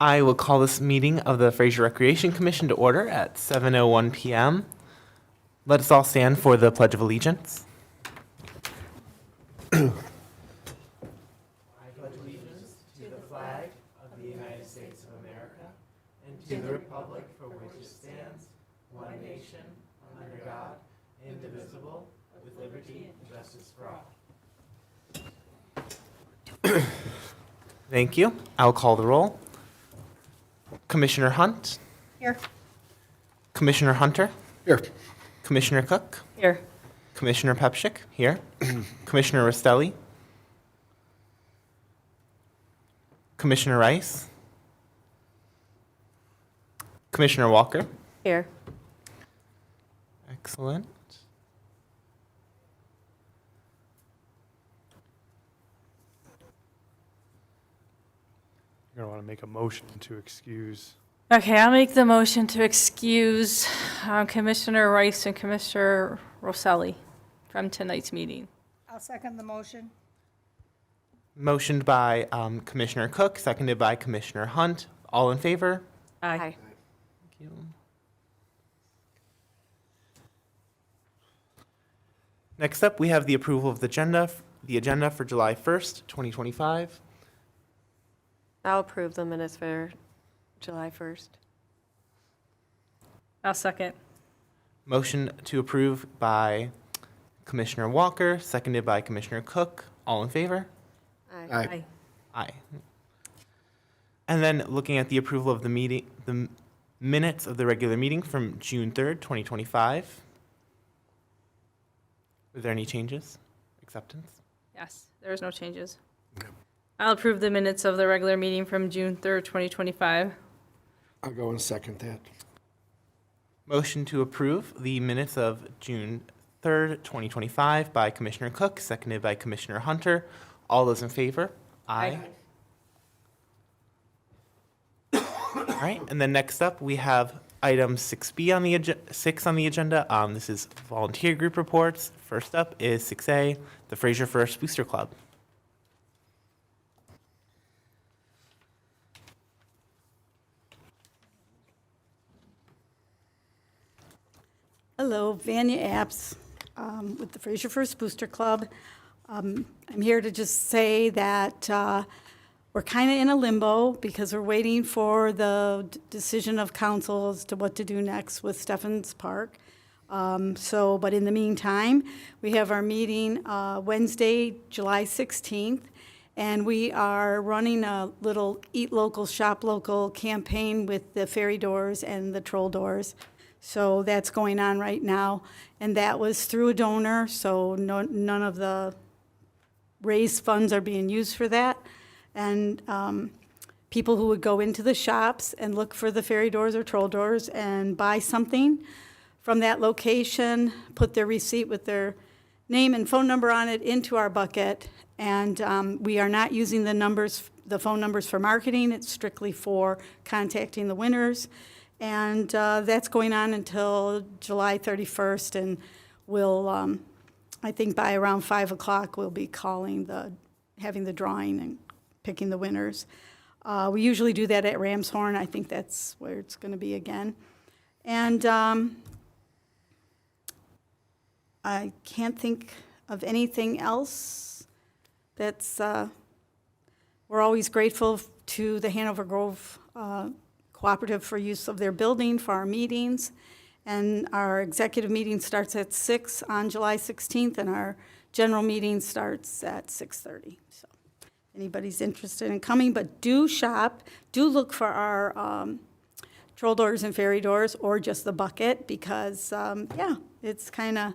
I will call this meeting of the Fraser Recreation Commission to order at 7:01 p.m. Let us all stand for the Pledge of Allegiance. I pledge allegiance to the flag of the United States of America and to the republic for which it stands, one nation, under God, indivisible, with liberty and justice for all. Thank you. I'll call the roll. Commissioner Hunt. Here. Commissioner Hunter. Here. Commissioner Cook. Here. Commissioner Pepshik. Here. Commissioner Rostelli. Commissioner Rice. Commissioner Walker. Here. Excellent. You're going to want to make a motion to excuse. Okay, I'll make the motion to excuse Commissioner Rice and Commissioner Roselli from tonight's meeting. I'll second the motion. Motioned by Commissioner Cook, seconded by Commissioner Hunt. All in favor? Aye. Thank you. Next up, we have the approval of the agenda for July 1st, 2025. I'll approve the minutes for July 1st. I'll second. Motion to approve by Commissioner Walker, seconded by Commissioner Cook. All in favor? Aye. Aye. And then looking at the approval of the minutes of the regular meeting from June 3rd, 2025. Are there any changes? Acceptance? Yes, there's no changes. I'll approve the minutes of the regular meeting from June 3rd, 2025. I'll go and second that. Motion to approve the minutes of June 3rd, 2025 by Commissioner Cook, seconded by Commissioner Hunter. All those in favor? Aye. All right, and then next up, we have item 6B on the 6 on the agenda. This is volunteer group reports. First up is 6A, the Fraser First Booster Club. Hello, Vanya Apps with the Fraser First Booster Club. I'm here to just say that we're kind of in a limbo because we're waiting for the decision of council as to what to do next with Stephens Park. But in the meantime, we have our meeting Wednesday, July 16th, and we are running a little Eat Local, Shop Local campaign with the ferry doors and the troll doors. So that's going on right now, and that was through a donor, so none of the raised funds are being used for that. And people who would go into the shops and look for the ferry doors or troll doors and buy something from that location, put their receipt with their name and phone number on it into our bucket, and we are not using the phone numbers for marketing. It's strictly for contacting the winners. And that's going on until July 31st, and we'll, I think by around 5 o'clock, we'll be having the drawing and picking the winners. We usually do that at Ramshorn. I think that's where it's going to be again. And I can't think of anything else that's, we're always grateful to the Hanover Grove Cooperative for use of their building for our meetings. And our executive meeting starts at 6 on July 16th, and our general meeting starts at 6:30. So anybody's interested in coming, but do shop, do look for our troll doors and ferry doors, or just the bucket, because, yeah, it's kind of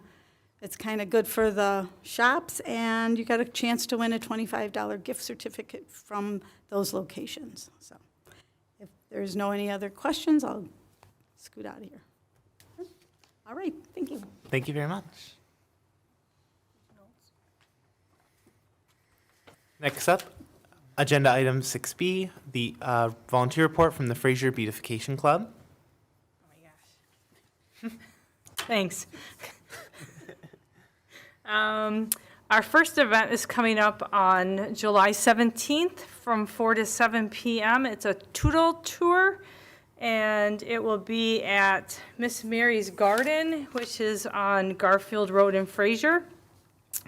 good for the shops, and you got a chance to win a $25 gift certificate from those locations. So if there's no any other questions, I'll scoot out of here. All right, thank you. Thank you very much. Next up, agenda item 6B, the volunteer report from the Fraser Beautification Club. Oh my gosh. Thanks. Our first event is coming up on July 17th from 4 to 7 p.m. It's a Toodle tour, and it will be at Miss Mary's Garden, which is on Garfield Road in Fraser.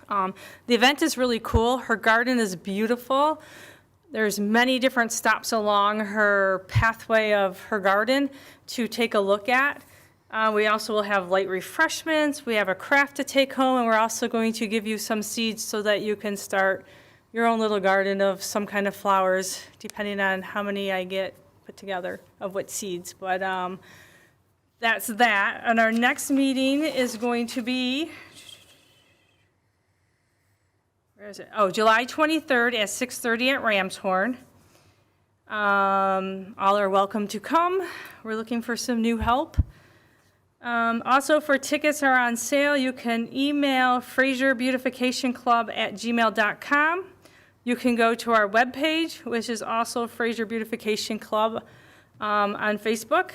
The event is really cool. Her garden is beautiful. There's many different stops along her pathway of her garden to take a look at. We also will have light refreshments. We have a craft to take home, and we're also going to give you some seeds so that you can start your own little garden of some kind of flowers, depending on how many I get put together of what seeds. But that's that. And our next meeting is going to be, where is it? Oh, July 23rd at 6:30 at Ramshorn. All are welcome to come. We're looking for some new help. Also, for tickets are on sale, you can email FraserBeautificationClub@gmail.com. You can go to our webpage, which is also Fraser Beautification Club on Facebook.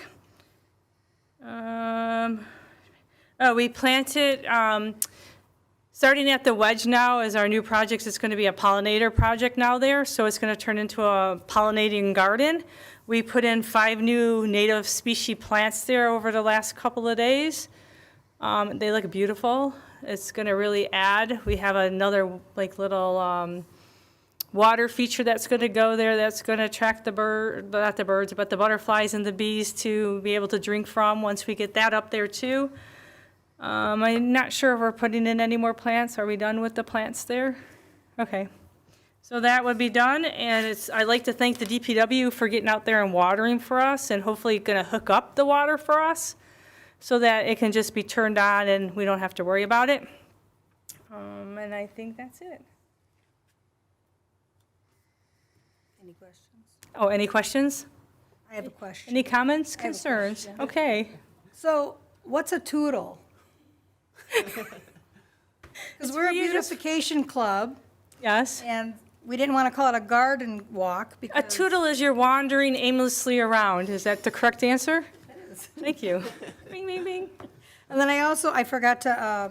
We planted, starting at the Wedge now is our new project. It's going to be a pollinator project now there, so it's going to turn into a pollinating garden. We put in 5 new native species plants there over the last couple of days. They look beautiful. It's going to really add. We have another little water feature that's going to go there that's going to attract the butterflies and the bees to be able to drink from once we get that up there too. I'm not sure if we're putting in any more plants. Are we done with the plants there? Okay. So that would be done, and I'd like to thank the DPW for getting out there and watering for us, and hopefully going to hook up the water for us so that it can just be turned on and we don't have to worry about it. And I think that's it. Any questions? Oh, any questions? I have a question. Any comments, I have a concerns? question. Okay. So, what's a toodle? Because we're a beautification club, Yes. and we didn't want to call it a garden walk because... A toodle is you're wandering aimlessly around. Is that the correct answer? Thank you. Bing, bing, bing. And then I forgot to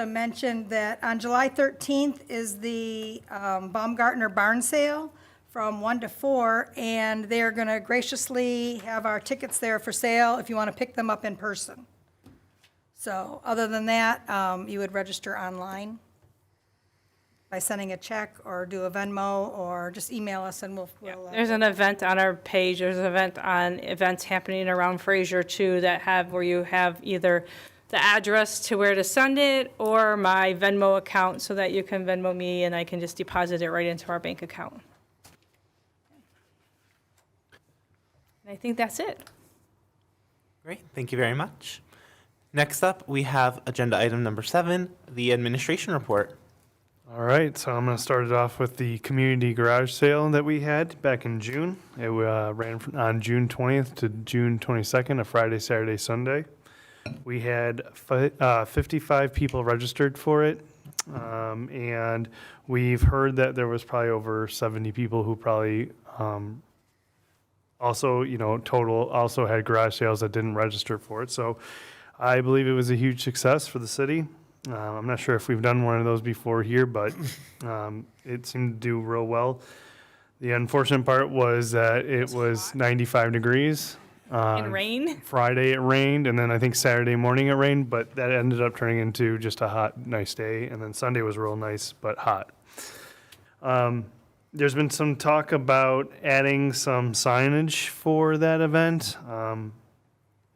mention that on July 13th is the Baumgartner Barn Sale from 1 to 4, and they're going to graciously have our tickets there for sale if you want to pick them up in person. So, other than that, you would register online by sending a check or do a Venmo or just email us and we'll There's an event on our page. There's an event on events happening around Fraser too where you have either the address to where to send it or my Venmo account so that you can Venmo me and I can just deposit it right into our bank account. And I think that's it. Great, thank you very much. Next up, we have agenda item number 7, the administration report. All right, so I'm going to start it off with the community garage sale that we had back in June. It ran on June 20th to June 22nd, a Friday, Saturday, Sunday. We had 55 people registered for it, and we've heard that there was probably over 70 people who probably also had garage sales that didn't register for it. So I believe it was a huge success for the city. I'm not sure if we've done one of those before here, but it seemed to do real well. The unfortunate part was that it was 95 degrees. And rain? Friday it rained, and then I think Saturday morning it rained, but that ended up turning into just a hot, nice day. And then Sunday was real nice, but hot. There's been some talk about adding some signage for that event.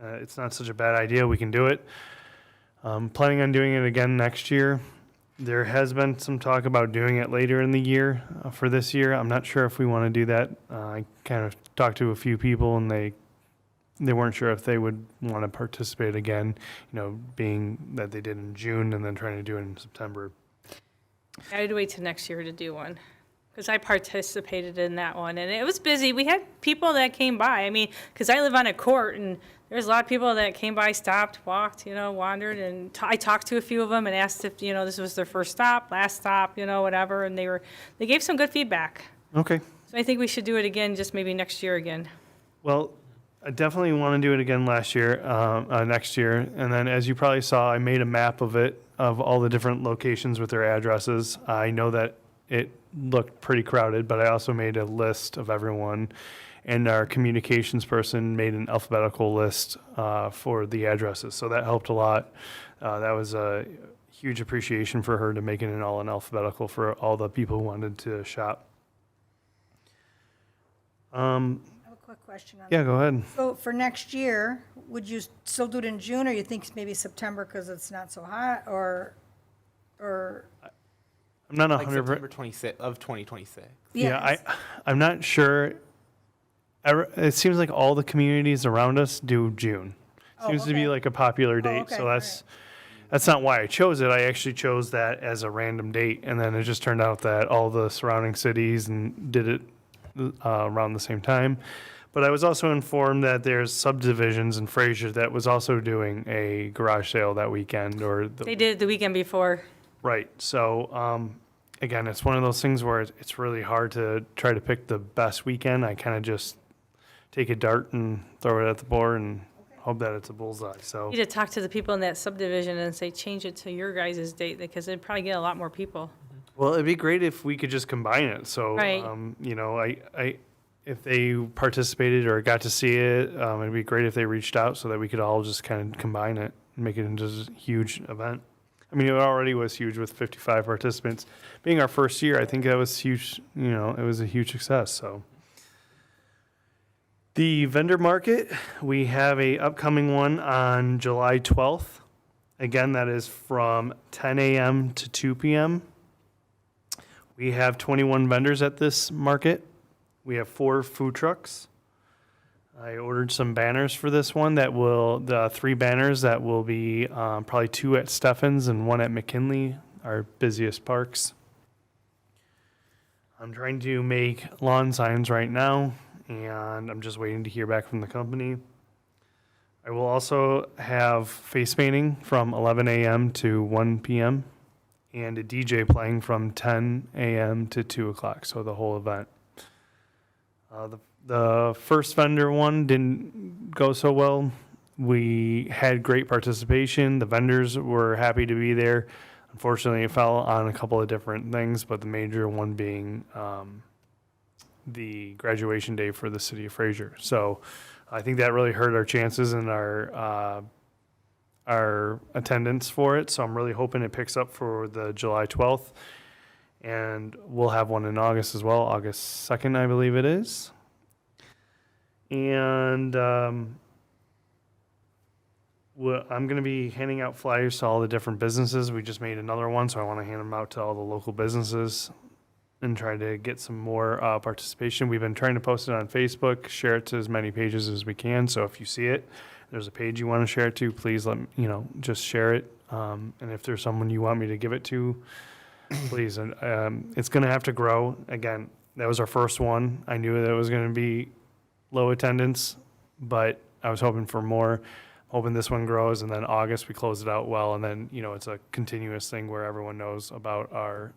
It's not such a bad idea. We can do it. Planning on doing it again next year. There has been some talk about doing it later in the year for this year. I'm not sure if we want to do that. I kind of talked to a few people, and they weren't sure if they would want to participate again, being that they did in June and then trying to do it in September. I had to wait till next year to do one because I participated in that one, and it was busy. We had people that came by. Because I live on a court, and there's a lot of people that came by, stopped, walked, wandered, and I talked to a few of them and asked if, this was their first stop, last stop, whatever, and they gave some good feedback. Okay. So I think we should do it again, just maybe next year again. Well, I definitely want to do it again next year. And then, as you probably saw, I made a map of it of all the different locations with their addresses. I know that it looked pretty crowded, but I also made a list of everyone, and our communications person made an alphabetical list for the addresses, so that helped a lot. That was a huge appreciation for her to make it all in alphabetical for all the people who wanted to shop. I have a quick question on Yeah, that. go ahead. So for next year, would you still do it in June, or you think maybe September because it's not so hot, or? I'm not Like 100%. September 26th of 2026. Yeah, Yes. I'm not sure. It seems like all the communities around us do June. Oh, Seems to be okay. like a popular date, okay, so all that's not why I chose it. I actually chose that as a random date, and then it just turned out that all the surrounding cities and did it around the same time. But I was also informed that there's subdivisions in Fraser that was also doing a garage sale that weekend, or They did it the weekend before. right. So again, it's one of those things where it's really hard to try to pick the best weekend. I kind of just take a dart and throw it at the board and hope that it's a bullseye. So You need to talk to the people in that subdivision and say, change it to your guys' date, because it'd probably get a lot more people. well, it'd be great if we could just combine it. So Right. you know, I if they participated or got to see it, it'd be great if they reached out so that we could all just kind of combine it and make it into a huge event. I mean, it already was huge with 55 participants. Being our first year, I think that was huge. You know, it was a huge success. So the vendor market, we have a upcoming one on July 12th. Again, that is from 10 a.m. to 2 p.m. We have 21 vendors at this market. We have 4 food trucks. I ordered some banners for this one the 3 banners that will be probably 2 at Steffens and 1 at McKinley, our busiest parks. I'm trying to make lawn signs right now, and I'm just waiting to hear back from the company. I will also have face painting from 11 a.m. to 1 p.m. and a DJ playing from 10 a.m. to 2 o'clock, so the whole event. The first vendor one didn't go so well. We had great participation. The vendors were happy to be there. Unfortunately, it fell on a couple of different things, but the major one being the graduation day for the city of Fraser. So I think that really hurt our chances and our attendance for it. So I'm really hoping it picks up for the July 12th. And we'll have one in August as well, August 2nd, I believe it is. And I'm going to be handing out flyers to all the different businesses. We just made another one, so I want to hand them out to all the local businesses and try to get some more participation. We've been trying to post it on Facebook, share it to as many pages as we can. So if you see it, there's a page you want to share it to, please just share it. And if there's someone you want me to give it to, please. And it's going to have to grow. Again, that was our first one. I knew that it was going to be low attendance, but I was hoping for more. Hoping this one grows, and then August we close it out well, and then it's a continuous thing where everyone knows about our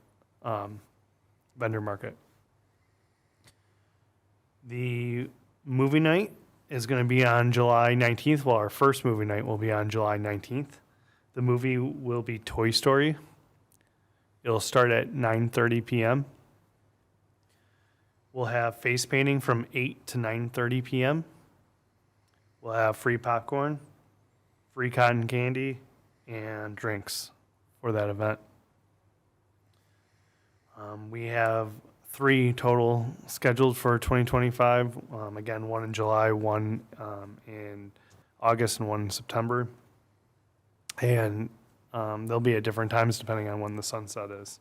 vendor market. The movie night is going to be on July 19th. Well, our first movie night will be on July 19th. The movie will be Toy Story. It'll start at 9:30 p.m. We'll have face painting from 8 to 9:30 p.m. We'll have free popcorn, free cotton candy, and drinks for that event. We have 3 total scheduled for 2025. Again, 1 in July, 1 in August, and 1 in September. And they'll be at different times depending on when the sunset is.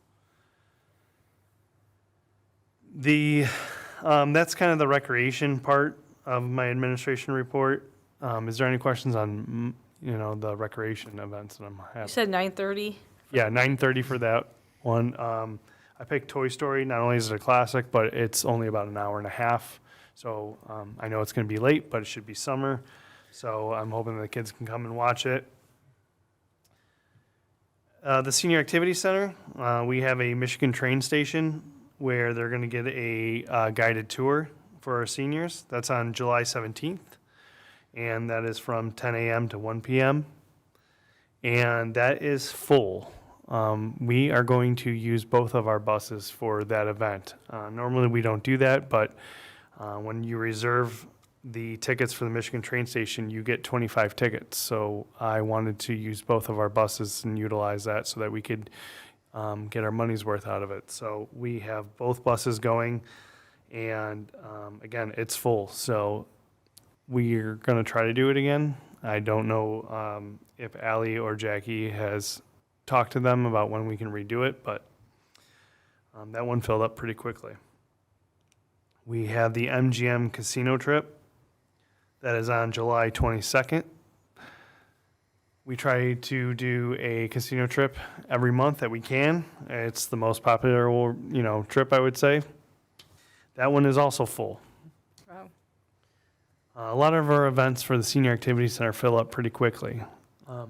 That's kind of the recreation part of my administration report. Is there any questions on the recreation events that I'm You having? said 9:30? Yeah, 9:30 for that one. I picked Toy Story. Not only is it a classic, but it's only about an hour and a half. So I know it's going to be late, but it should be summer. So I'm hoping the kids can come and watch it. The Senior Activity Center, we have a Michigan train station where they're going to get a guided tour for our seniors. That's on July 17th, and that is from 10 a.m. to 1 p.m. and that is full. We are going to use both of our buses for that event. Normally, we don't do that, but when you reserve the tickets for the Michigan train station, you get 25 tickets. So I wanted to use both of our buses and utilize that so that we could get our money's worth out of it. So we have both buses going, and again, it's full. So we're going to try to do it again. I don't know if Allie or Jackie has talked to them about when we can redo it, but that one filled up pretty quickly. We have the MGM casino trip that is on July 22nd. We try to do a casino trip every month that we can. It's the most popular, trip, I would say. That one is also full. Wow. A lot of our events for the Senior Activity Center fill up pretty quickly.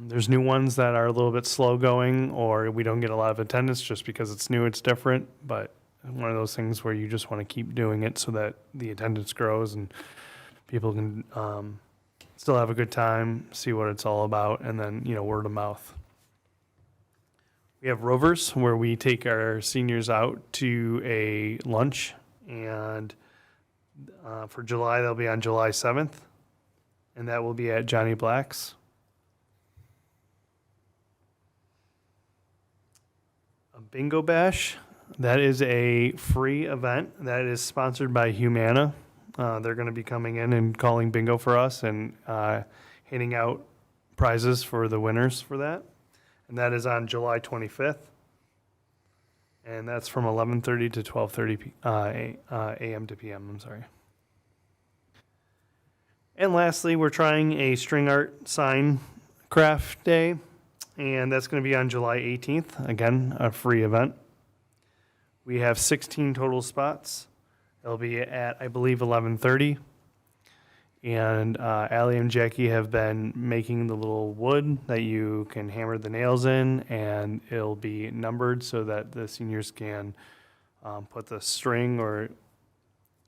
There's new ones that are a little bit slow going, or we don't get a lot of attendance just because it's new, it's different, but one of those things where you just want to keep doing it so that the attendance grows and people can still have a good time, see what it's all about, and then, word of mouth. We have Rovers, where we take our seniors out to a lunch, and for July, they'll be on July 7th, and that will be at Johnny Black's. A Bingo Bash, that is a free event that is sponsored by Humana. They're going to be coming in and calling bingo for us and handing out prizes for the winners for that. And that is on July 25th. And that's from 11:30 to 12:30 a.m. to p.m. I'm sorry. And lastly, we're trying a string art sign craft day. And that's going to be on July 18th. Again, a free event. We have 16 total spots. They'll be at, I believe, 11:30. And Allie and Jackie have been making the little wood that you can hammer the nails in, and it'll be numbered so that the seniors can put the string or,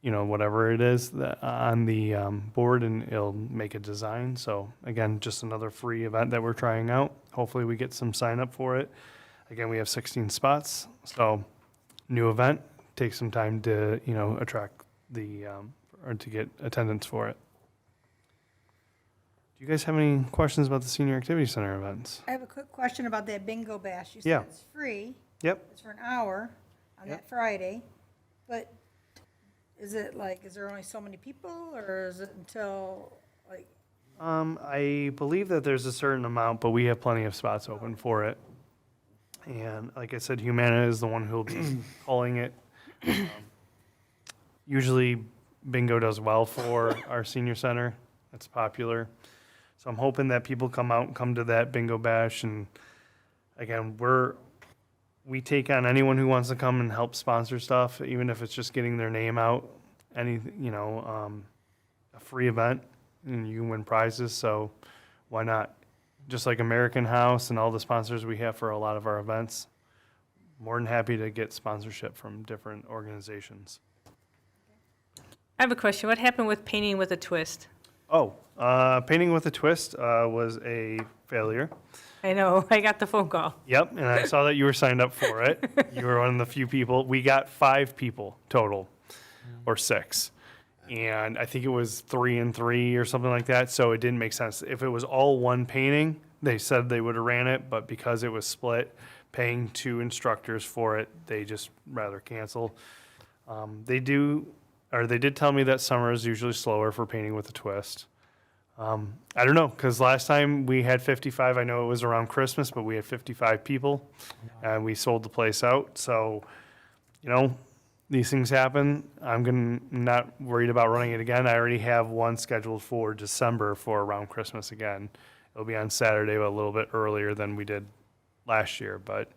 whatever it is on the board, and it'll make a design. So, again, just another free event that we're trying out. Hopefully we get some sign up for it. Again, we have 16 spots. So, new event. Take some time to, attract or to get attendance for it. Do you guys have any questions about the Senior Activity Center events? I have a quick question about that bingo bash. You Yeah. said it's free. Yep. It's for an hour on that Friday, but is there only so many people, or is it until, I believe that there's a certain amount, but we have plenty of spots open for it. And like I said, Humana is the one who'll be calling it. Usually bingo does well for our senior center. It's popular. So I'm hoping that people come to that bingo bash. And again, we take on anyone who wants to come and help sponsor stuff, even if it's just getting their name out, a free event, and you can win prizes. So why not? Just like American House and all the sponsors we have for a lot of our events, more than happy to get sponsorship from different organizations. I have a question. What happened with painting with a twist? Painting with a Twist was a failure. I know, I got the phone call. Yep, and I saw that you were signed up for it. You were one of the few people. We got 5 people total, or 6. And I think it was 3 and 3 or something like that, so it didn't make sense. If it was all one painting, they said they would have ran it, but because it was split, paying 2 instructors for it, they just rather cancel. They did tell me that summer is usually slower for painting with a twist. I don't know, because last time we had 55, I know it was around Christmas, but we had 55 people, and we sold the place out. So, these things happen. I'm not worried about running it again. I already have one scheduled for December for around Christmas again. It'll be on Saturday, but a little bit earlier than we did last year, but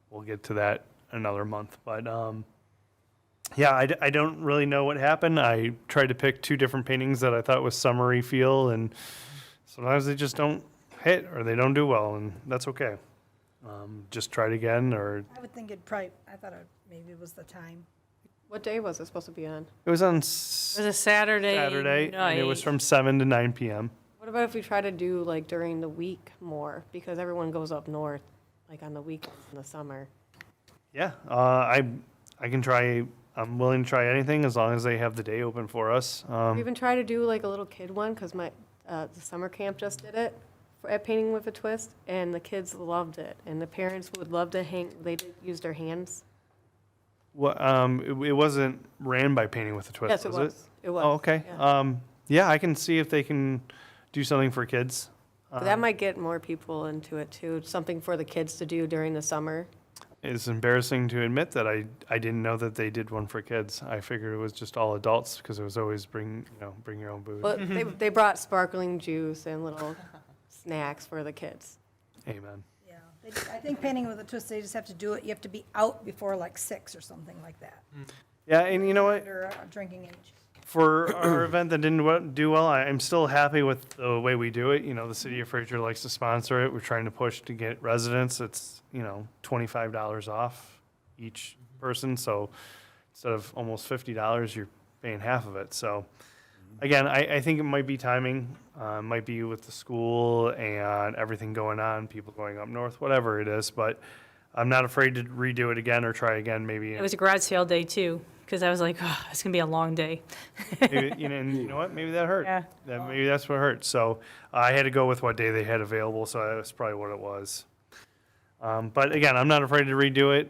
we'll get to that another month. But I don't really know what happened. I tried to pick 2 different paintings that I thought was summery feel, and sometimes they just don't hit or they don't do well, and that's okay. Just try it again, or I would think maybe it was the time. What day was it supposed to be on? it was on It was a Saturday Saturday, and it was night. from 7 to 9 p.m. What about if we try to do like during the week more, because everyone goes up north, like on the weekends in the summer. Yeah, I can try, I'm willing to try anything as long as they have the day open for us. Or even try to do like a little kid one, because the summer camp just did it at Painting with a Twist, and the kids loved it, and the parents would love to they did use their hands. What, it wasn't ran by Painting with a Twist, Yes, it was was. It was. Oh, okay. yeah. Yeah, I can see if they can do something for kids. But that might get more people into it too, something for the kids to do during the summer. It's embarrassing to admit that I didn't know that they did one for kids. I figured it was just all adults because it was always bring your own booze. But they brought sparkling juice and little snacks for the kids. Amen. Yeah, I think Painting with a Twist, they just have to do it, you have to be out before like 6 or something like that. Yeah, and you know what? Under drinking age. For our event that didn't do well, I'm still happy with the way we do it. You know, the city of Fraser likes to sponsor it. We're trying to push to get residents. It's, $25 off each person. So instead of almost $50, you're paying half of it. So again, I think it might be timing. Might be with the school and everything going on, people going up north, whatever it is. But I'm not afraid to redo it again or try again maybe. It was a garage sale day too, because I was like, oh, it's gonna be a long day. Maybe, and you know what? Maybe that hurt. Yeah. Maybe that's what hurt. So I had to go with what day they had available, so that's probably what it was. But again, I'm not afraid to redo it.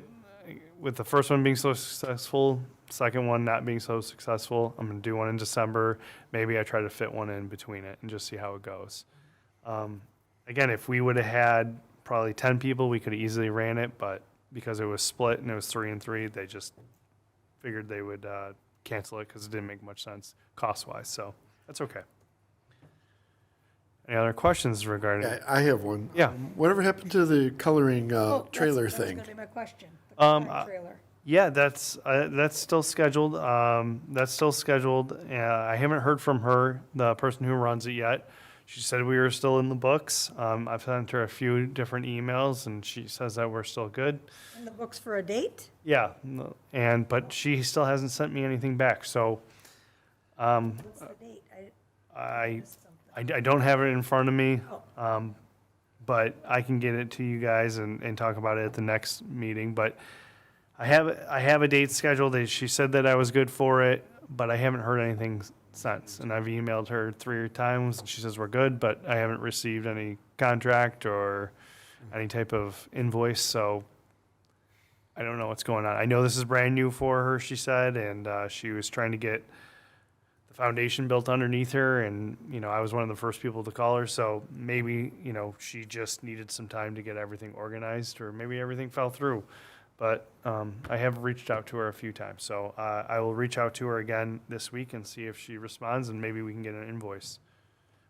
With the first one being so successful, second one not being so successful, I'm going to do one in December. Maybe I try to fit one in between it and just see how it goes. Again, if we would have had probably 10 people, we could have easily ran it, but because it was split and it was 3 and 3, they just figured they would cancel it because it didn't make much sense cost-wise. So that's okay. Any other questions regarding it? I have one. Yeah. Whatever happened to the coloring trailer That's thing? going to be my question. The Um, coloring trailer. Yeah, that's still scheduled. That's still scheduled. I haven't heard from her, the person who runs it yet. She said we were still in the books. I've sent her a few different emails, and she says that we're still good. In the books for a date? Yeah, but she still hasn't sent me anything back. So What's the date? I missed something. I don't have it in front of me, but I can get it to you guys and talk about it at the next meeting. But I have a date scheduled. She said that I was good for it, but I haven't heard anything since. And I've emailed her 3 times, and she says we're good, but I haven't received any contract or any type of invoice. So I don't know what's going on. I know this is brand new for her, she said, and she was trying to get the foundation built underneath her, and I was one of the first people to call her, so maybe she just needed some time to get everything organized, or maybe everything fell through. But I have reached out to her a few times, so I will reach out to her again this week and see if she responds, and maybe we can get an invoice.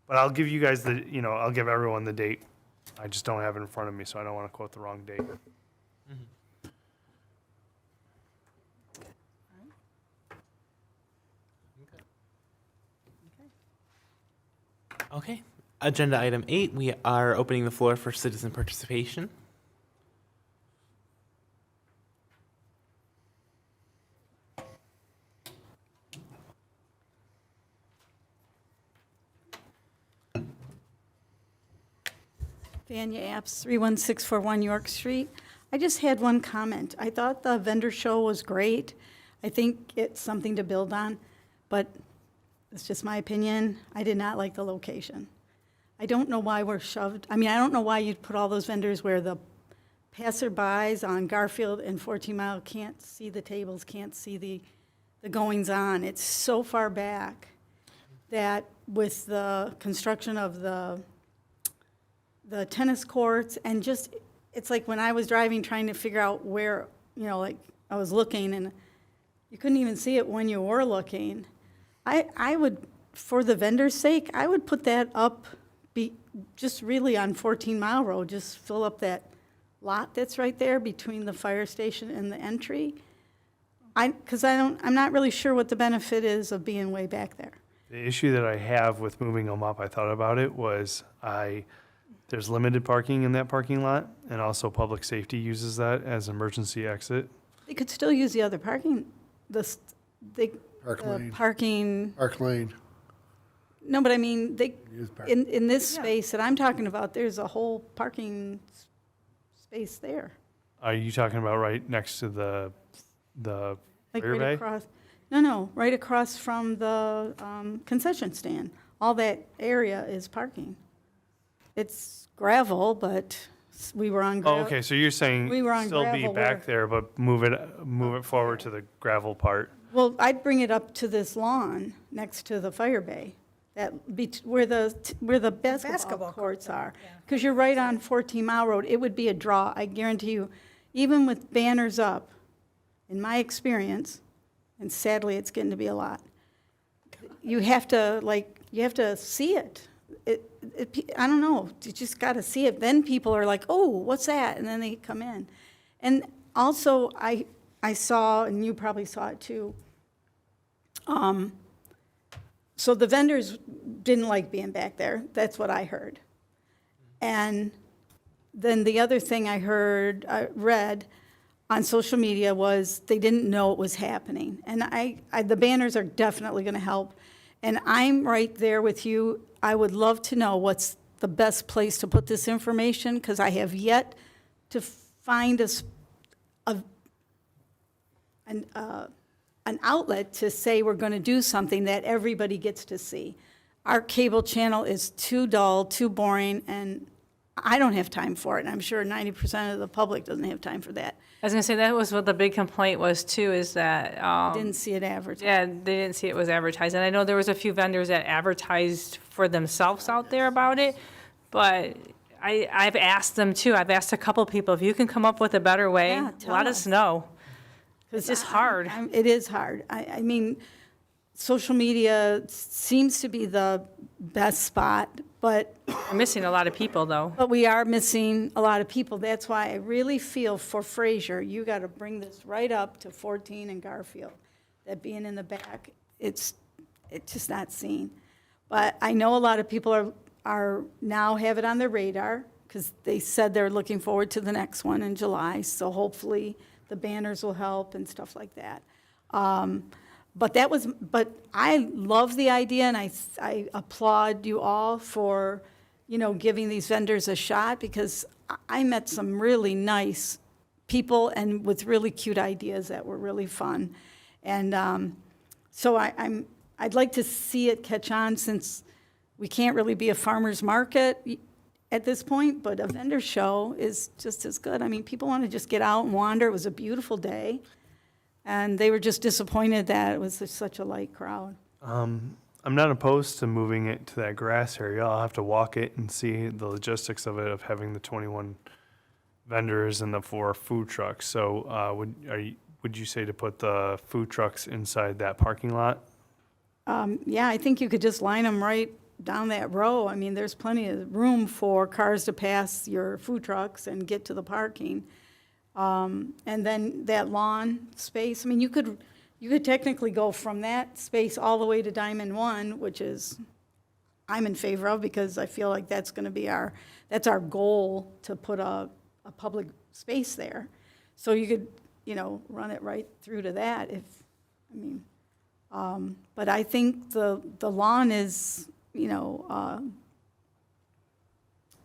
But I'll give you guys I'll give everyone the date. I just don't have it in front of me, so I don't want to quote the wrong date. Okay. Agenda item 8, we are opening the floor for citizen participation. Vanya Apps, 31641 York Street. I just had one comment. I thought the vendor show was great. I think it's something to build on, but it's just my opinion. I did not like the location. I don't know why we're shoved, I don't know why you'd put all those vendors where the passerbys on Garfield and 14 Mile can't see the tables, can't see the goings-on. It's so far back that with the construction of the tennis courts and just, it's like when I was driving trying to figure out where, like I was looking and you couldn't even see it when you were looking. I would, for the vendor's sake, I would put that up, just really on 14 Mile Road, just fill up that lot that's right there between the fire station and the entry. Because I'm not really sure what the benefit is of being way back there. The issue that I have with moving them up, I thought about it, was there's limited parking in that parking lot, and also public safety uses that as emergency exit. They could still use the other parking, Park Lane. parking, Park Lane. No, but I mean, they, Use park. in this space that I'm talking about, there's a whole parking space there. Are you talking about right next to the Like Fire right bay? across, no, right across from the concession stand. All that area is parking. It's gravel, but we were on Oh, gravel. okay, so you're saying We were on still be gravel back there, but move it forward to the gravel part. Well, I'd bring it up to this lawn next to the fire bay, where the basketball Basketball courts court, are. yeah. Because you're right on 14 Mile Road. It would be a draw, I guarantee you. Even with banners up, in my experience, and sadly, it's getting to be a lot, you have to see it. I don't know, you just got to see it. Then people are like, oh, what's that? And then they come in. And also, I saw, and you probably saw it too, so the vendors didn't like being back there. That's what I heard. And then the other thing I read on social media was they didn't know it was happening. And the banners are definitely going to help. And I'm right there with you. I would love to know what's the best place to put this information, because I have yet to find an outlet to say we're going to do something that everybody gets to see. Our cable channel is too dull, too boring, and I don't have time for it. And I'm sure 90% of the public doesn't have time for that. I was gonna say, that was what the big complaint was too, is that, Didn't see it advertised. yeah, they didn't see it was advertised. And I know there was a few vendors that advertised for themselves out there about it, but I've asked them too. I've asked a couple people, if you can come up with a better way, Yeah, tell let us. us know. It's just hard. It is hard. I mean, social media seems to be the best spot, but We're missing a lot of people, though. we are missing a lot of people. That's why I really feel for Fraser, you got to bring this right up to 14 and Garfield. That being in the back, it's just not seen. But I know a lot of people are now have it on their radar, because they said they're looking forward to the next one in July. So hopefully the banners will help and stuff like that. But I love the idea, and I applaud you all for, giving these vendors a shot, because I met some really nice people and with really cute ideas that were really fun. And so I'd like to see it catch on, since we can't really be a farmer's market at this point, but a vendor show is just as good. I mean, people want to just get out and wander. It was a beautiful day. And they were just disappointed that it was such a light crowd. I'm not opposed to moving it to that grass area. I'll have to walk it and see the logistics of it, of having the 21 vendors and the 4 food trucks. So would you say to put the food trucks inside that parking lot? Yeah, I think you could just line them right down that row. I mean, there's plenty of room for cars to pass your food trucks and get to the parking. And then that lawn space, I mean, you could technically go from that space all the way to Diamond One, which is, I'm in favor of, because I feel like that's going to be that's our goal, to put a public space there. So you could, run it right through to that but I think the lawn is,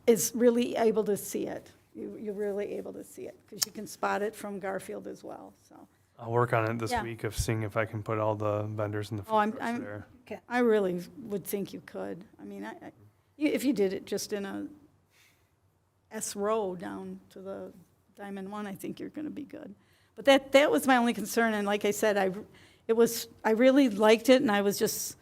is really able to see it. You're really able to see it, because you can spot it from Garfield as well, so. I'll work on it this Yeah. week of seeing if I can put all the vendors and the food Oh, trucks I'm- there. I really would think you could. I mean, if you did it just in a S row down to the Diamond One, I think you're going to be good. But that was my only concern, and like I said, I really liked it, and I was just,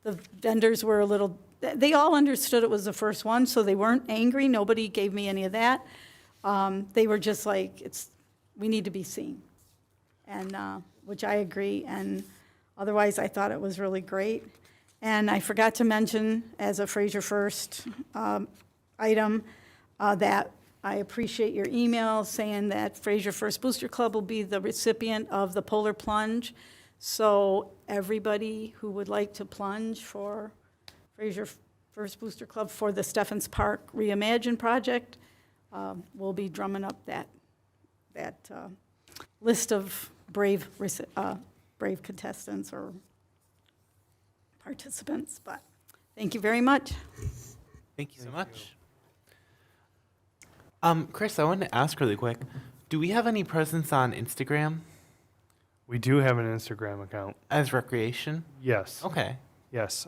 the vendors were a little, they all understood it was the first one, so they weren't angry. Nobody gave me any of that. They were just like, we need to be seen, and which I agree. And otherwise, I thought it was really great. And I forgot to mention, as a Fraser First item, that I appreciate your email saying that Fraser First Booster Club will be the recipient of the Polar Plunge. So everybody who would like to plunge for Fraser First Booster Club for the Steffens Park Reimagine project, we'll be drumming up that list of brave contestants or participants. But Thank you very much. Thank you so much. Chris, I wanted to ask really quick, do we have any presence on Instagram We do have an Instagram account. as recreation? Yes. Okay. Yes,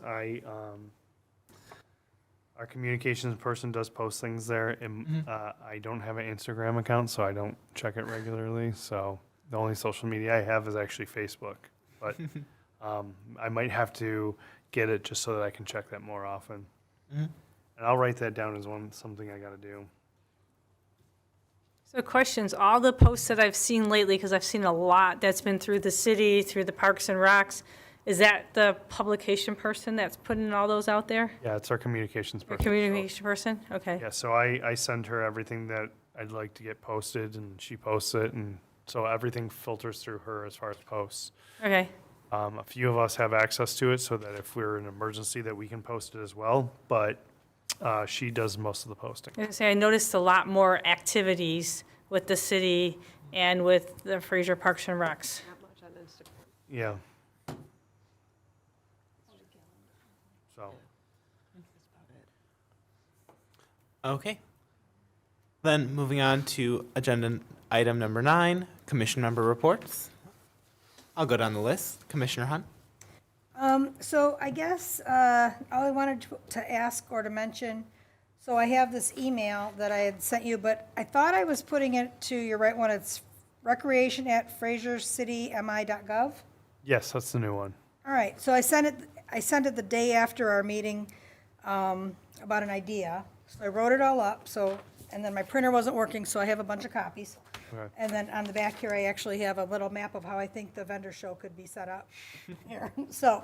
our communications person does post things there, and I don't have an Instagram account, so I don't check it regularly. So the only social media I have is actually Facebook, but I might have to get it just so that I can check that more often. And I'll write that down as something I got to do. So questions, all the posts that I've seen lately, because I've seen a lot that's been through the city, through the Parks and Recs, is that the publication person that's putting all those out there? Yeah, it's our communications Your person. communication person? Okay. Yeah, so I send her everything that I'd like to get posted, and she posts it, and so everything filters through her as far as posts. Okay. A few of us have access to it, so that if we're in an emergency, that we can post it as well, but she does most of the posting. I was gonna say, I noticed a lot more activities with the city and with the Fraser Parks and Recs. Not much on Instagram. Yeah. So, Okay. Then moving on to agenda item number 9, commission member reports. I'll go down the list. Commissioner Hunt. So I guess all I wanted to ask or to mention, so I have this email that I had sent you, but I thought I was putting it to your right one. It's recreation@frasercitymi.gov. yes, that's the new one. All right, so I sent it the day after our meeting about an idea. So I wrote it all up, and then my printer wasn't working, so I have a bunch of copies. Okay. And then on the back here, I actually have a little map of how I think the vendor show could be set up here. So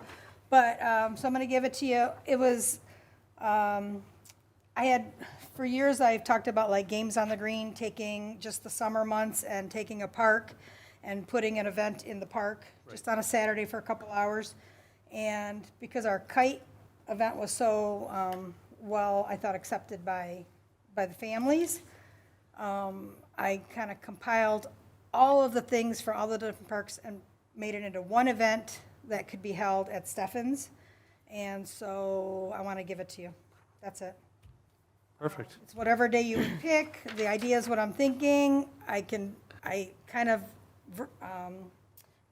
I'm gonna give it to you. It was, for years, I've talked about like Games on the Green, taking just the summer months and taking a park and putting an event in the park, just on a Saturday for a couple hours. And because our kite event was so, I thought accepted by the families, I kind of compiled all of the things for all the different parks and made it into one event that could be held at Steffens. And so I want to give it to you. That's it. Perfect. It's whatever day you would pick. The idea is what I'm thinking. I kind of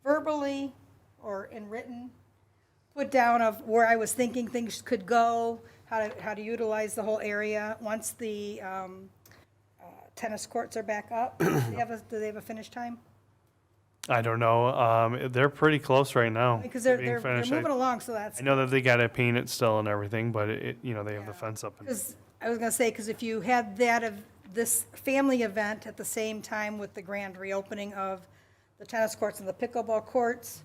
verbally or in written put down of where I was thinking things could go, how to utilize the whole area. Once the tennis courts are back up, do they have a finish time? I don't know. They're pretty close right now. Because to they're being finished. moving along, so that's. I know that they got to paint it still and everything, but they have the fence up. Because I was gonna say, because if you had this family event at the same time with the grand reopening of the tennis courts and the pickleball courts,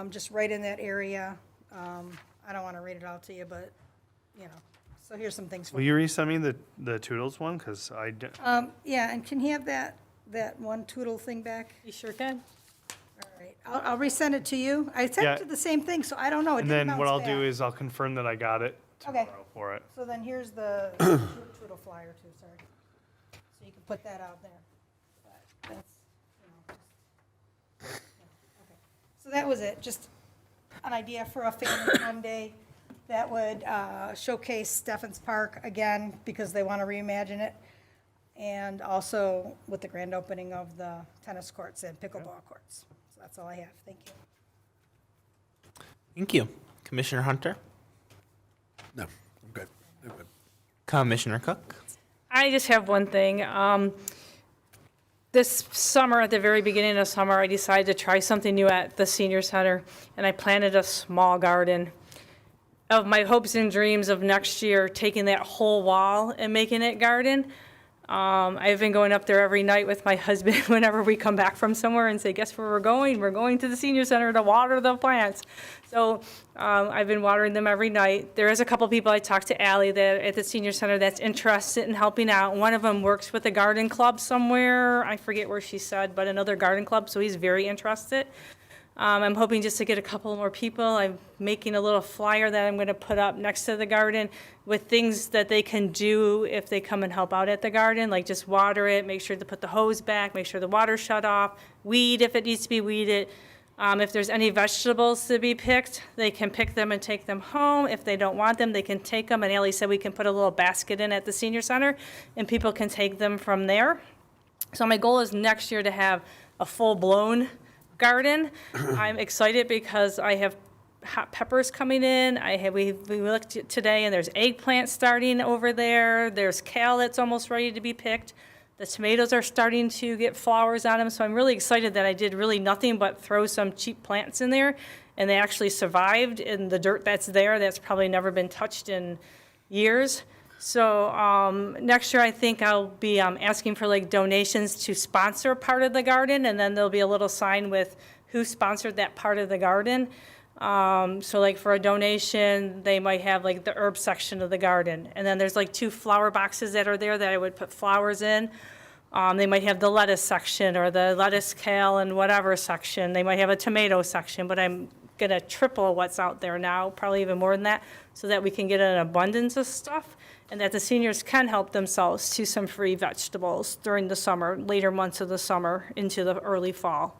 just right in that area, I don't want to read it all to you, but, so here's some things for Will you. you resend me the Toodles one? Because Yeah, and can you have that one Toodle thing back? You sure can? All right, I'll resend it to you. I sent Yeah. it to the same thing, so I don't know. It and didn't then what I'll bounce do back. is I'll confirm that I got it Okay. tomorrow for it. So then here's the Toodle flyer too, sorry. So you can put that out there. But that's, okay. So that was it, just an idea for a family fun day that would showcase Steffens Park again, because they want to reimagine it. And also with the grand opening of the tennis courts and pickleball courts. So that's all I have, thank you. Thank you. Commissioner Hunter. No, I'm good. I'm good. Commissioner Cook. I just have one thing. This summer, at the very beginning of summer, I decided to try something new at the senior center, and I planted a small garden. Of my hopes and dreams of next year, taking that whole wall and making it garden. I've been going up there every night with my husband whenever we come back from somewhere and say, guess where we're going? We're going to the senior center to water the plants. So I've been watering them every night. There is a couple people I talked to, Allie, that at the senior center that's interested in helping out. One of them works with a garden club somewhere. I forget where she said, but another garden club, so he's very interested. I'm hoping just to get a couple more people. I'm making a little flyer that I'm going to put up next to the garden with things that they can do if they come and help out at the garden, like just water it, make sure to put the hose back, make sure the water's shut off, weed if it needs to be weeded. If there's any vegetables to be picked, they can pick them and take them home. If they don't want them, they can take them. And Ellie said we can put a little basket in at the senior center, and people can take them from there. So my goal is next year to have a full-blown garden. I'm excited because I have hot peppers coming in. We looked today, and there's eggplant starting over there. There's kale that's almost ready to be picked. The tomatoes are starting to get flowers on them, so I'm really excited that I did really nothing but throw some cheap plants in there, and they actually survived in the dirt that's there. That's probably never been touched in years. So next year, I think I'll be asking for like donations to sponsor part of the garden, and then there'll be a little sign with who sponsored that part of the garden. So like for a donation, they might have like the herb section of the garden. And then there's like 2 flower boxes that are there that I would put flowers in. They might have the lettuce section or the lettuce, kale, and whatever section. They might have a tomato section, but I'm gonna triple what's out there now, probably even more than that, so that we can get an abundance of stuff and that the seniors can help themselves to some free vegetables during the summer, later months of the summer into the early fall.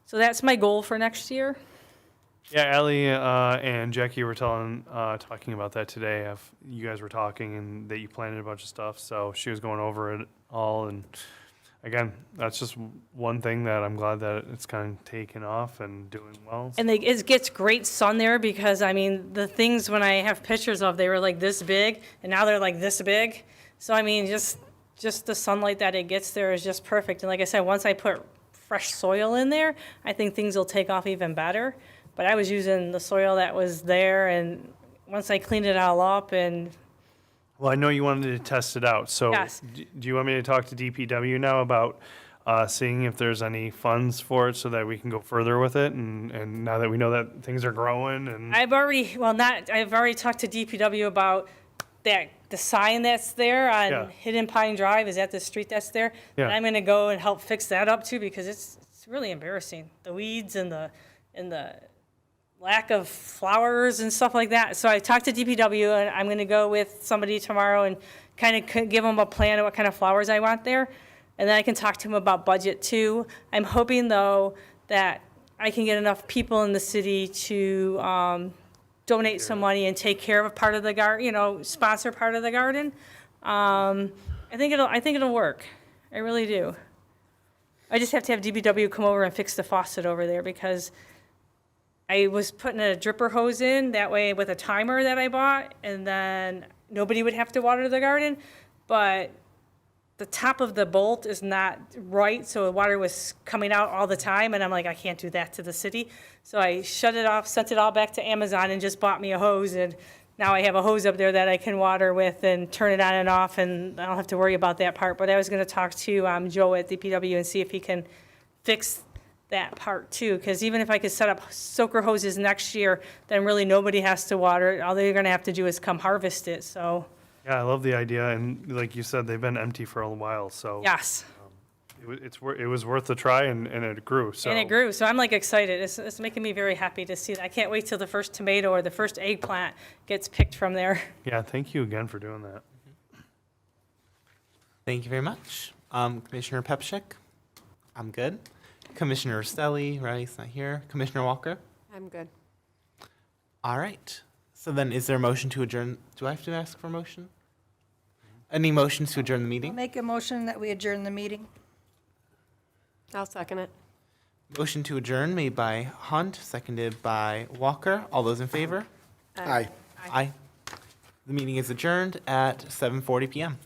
So that's my goal for next year. Yeah, Allie and Jackie were talking about that today. You guys were talking and that you planted a bunch of stuff, so she was going over it all. And again, that's just one thing that I'm glad that it's kind of taken off and doing well. And it gets great sun there because, I mean, the things when I have pictures of, they were like this big, and now they're like this big. So, I mean, just the sunlight that it gets there is just perfect. And like I said, once I put fresh soil in there, I think things will take off even better. But I was using the soil that was there, and once I cleaned it all up and... Well, I know you wanted to test it out, so Yes. do you want me to talk to DPW now about seeing if there's any funds for it so that we can go further with it? And now that we know that things are growing and... I've already talked to DPW about the sign that's there on Yeah. Hidden Pine Drive, is that the street that's there? Yeah. And I'm gonna go and help fix that up too, because it's really embarrassing, the weeds and the lack of flowers and stuff like that. So I talked to DPW, and I'm gonna go with somebody tomorrow and kind of give them a plan of what kind of flowers I want there. And then I can talk to them about budget too. I'm hoping though that I can get enough people in the city to donate some money and take care of a part of the garden, sponsor part of the garden. I think it'll work. I really do. I just have to have DPW come over and fix the faucet over there because I was putting a dripper hose in that way with a timer that I bought, and then nobody would have to water the garden, but the top of the bolt is not right, so the water was coming out all the time, and I'm like, I can't do that to the city. So I shut it off, sent it all back to Amazon, and just bought me a hose, and now I have a hose up there that I can water with and turn it on and off, and I don't have to worry about that part. But I was gonna talk to Joe at DPW and see if he can fix that part too, because even if I could set up soaker hoses next year, then really nobody has to water it. All they're gonna have to do is come harvest it, so, Yeah, I love the idea, and like you said, they've been empty for a while, so... yes. It was worth a try, and it grew, so... And it grew, so I'm like excited. It's making me very happy to see that. I can't wait till the first tomato or the first eggplant gets picked from there. Yeah, thank you again for doing that. Thank you very much. Commissioner Pepshik? I'm good. Commissioner Stelly, right, he's not here. Commissioner Walker? I'm good. All right. So then is there a motion to adjourn? Do I have to ask for a motion? Any motions to adjourn the I'll meeting? make a motion that we adjourn the meeting. I'll second it. Motion to adjourn made by Hunt, seconded by Walker. All those in favor? Aye. Aye. The meeting is adjourned at 7:40 PM.